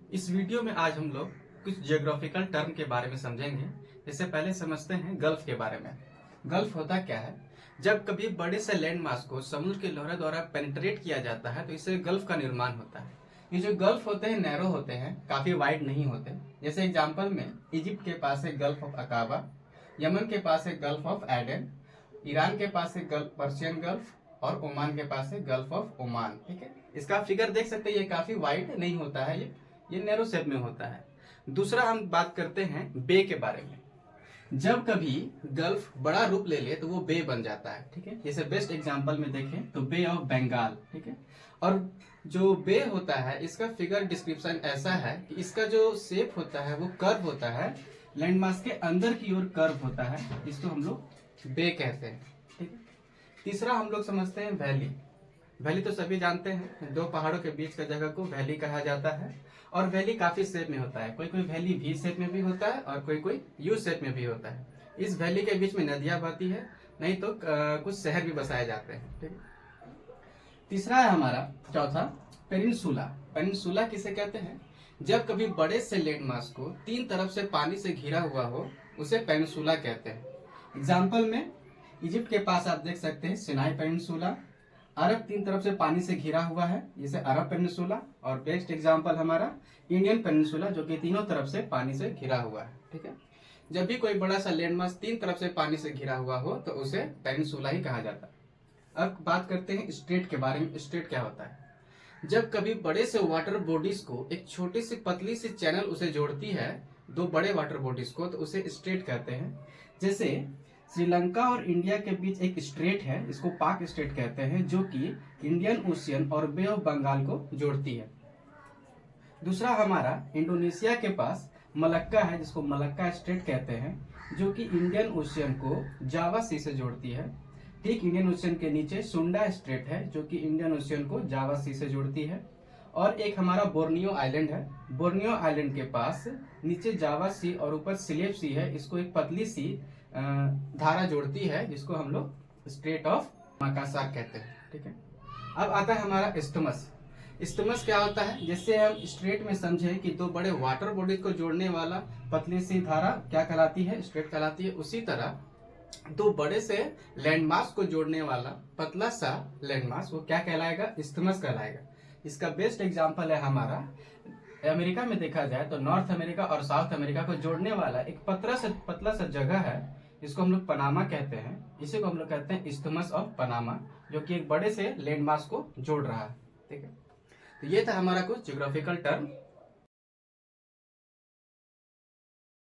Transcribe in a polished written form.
इस वीडियो में आज हम लोग कुछ जियोग्राफिकल टर्म के बारे में समझेंगे। इससे पहले समझते हैं गल्फ के बारे में। गल्फ होता क्या है? जब कभी बड़े से लैंड मास को समुद्र की लहरों द्वारा पेनिट्रेट किया जाता है तो इससे गल्फ का निर्माण होता है। ये जो गल्फ होते हैं नैरो होते हैं, काफी वाइड नहीं होते। जैसे एग्जाम्पल में इजिप्ट के पास है गल्फ ऑफ अकाबा, यमन के पास है गल्फ ऑफ एडन, ईरान के पास है गल्फ पर्शियन गल्फ और ओमान के पास है गल्फ ऑफ ओमान। ठीक है, इसका फिगर देख सकते हैं, ये काफी वाइड नहीं होता है, ये नैरो शेप में होता है। दूसरा हम बात करते हैं बे के बारे में। जब कभी गल्फ बड़ा रूप ले ले तो वो बे बन जाता है। ठीक है, जैसे बेस्ट एग्जांपल में देखें तो बे ऑफ बंगाल। ठीक है, और जो बे होता है इसका फिगर डिस्क्रिप्शन ऐसा है कि इसका जो शेप होता है वो कर्व होता है, लैंडमास के अंदर की ओर कर्व होता है, इसको हम लोग बे कहते हैं। ठीक है, तीसरा हम लोग समझते हैं वैली। वैली तो सभी जानते हैं, दो पहाड़ों के बीच का जगह को वैली कहा जाता है। और वैली काफी शेप में होता है, कोई कोई वैली वी शेप में भी होता है और कोई कोई यू शेप में भी होता है। इस वैली के बीच में नदियां बहती है, नहीं तो कुछ शहर भी बसाए जाते हैं। ठीक है, तीसरा है हमारा चौथा पेनिनसुला। पेनिनसुला किसे कहते हैं? जब कभी बड़े से लैंडमास को तीन तरफ से पानी से घिरा हुआ हो उसे पेनिनसुला कहते हैं। एग्जाम्पल में इजिप्ट के पास आप देख सकते हैं सिनाई पेनिनसुला, अरब तीन तरफ से पानी से घिरा हुआ है, जिसे अरब पेनिनसुला। और बेस्ट एग्जांपल हमारा इंडियन पेनिनसुला, जो कि तीनों तरफ से पानी से घिरा हुआ है। ठीक है, जब भी कोई बड़ा सा लैंडमास तीन तरफ से पानी से घिरा हुआ हो तो उसे पेनिनसुला ही कहा जाता है। अब बात करते हैं स्ट्रेट के बारे में। स्ट्रेट क्या होता है? जब कभी बड़े से वाटर बॉडीज को एक छोटी सी पतली सी चैनल उसे जोड़ती है, दो बड़े वाटर बॉडीज को, तो उसे स्ट्रेट कहते हैं। जैसे श्रीलंका और इंडिया के बीच एक स्ट्रेट है, इसको पाक स्ट्रेट कहते हैं, जो कि इंडियन ओशियन और बे ऑफ बंगाल को जोड़ती है। दूसरा हमारा इंडोनेशिया के पास मलक्का है, जिसको मलक्का स्ट्रेट कहते हैं, जो कि इंडियन ओशियन को जावा सी से जोड़ती है। ठीक इंडियन ओशियन के नीचे सुंडा स्ट्रेट है, जो कि इंडियन ओशियन को जावा सी से जोड़ती है। और एक हमारा बोर्नियो आइलैंड है। बोर्नियो आइलैंड के पास नीचे जावा सी और ऊपर सिलेब सी है, इसको एक पतली सी धारा जोड़ती है, जिसको हम लोग स्ट्रेट ऑफ माकासार कहते हैं। ठीक है, अब आता है हमारा इस्थमस। इस्थमस क्या होता है? जैसे हम स्ट्रेट में समझे कि दो बड़े वाटर बॉडीज को जोड़ने वाला पतली सी धारा क्या कहलाती है? स्ट्रेट कहलाती है। उसी तरह दो बड़े से लैंडमास को जोड़ने वाला पतला सा लैंडमास वो क्या कहलाएगा? इस्थमस कहलाएगा। इसका बेस्ट एग्जाम्पल है हमारा अमेरिका में देखा जाए तो नॉर्थ अमेरिका और साउथ अमेरिका को जोड़ने वाला एक पतला सा जगह है, जिसको हम लोग पनामा कहते हैं। इसी को हम लोग कहते हैं इस्थमस ऑफ पनामा, जो कि एक बड़े से लैंडमास को जोड़ रहा है। ठीक है, तो ये था हमारा कुछ ज्योग्राफिकल टर्म।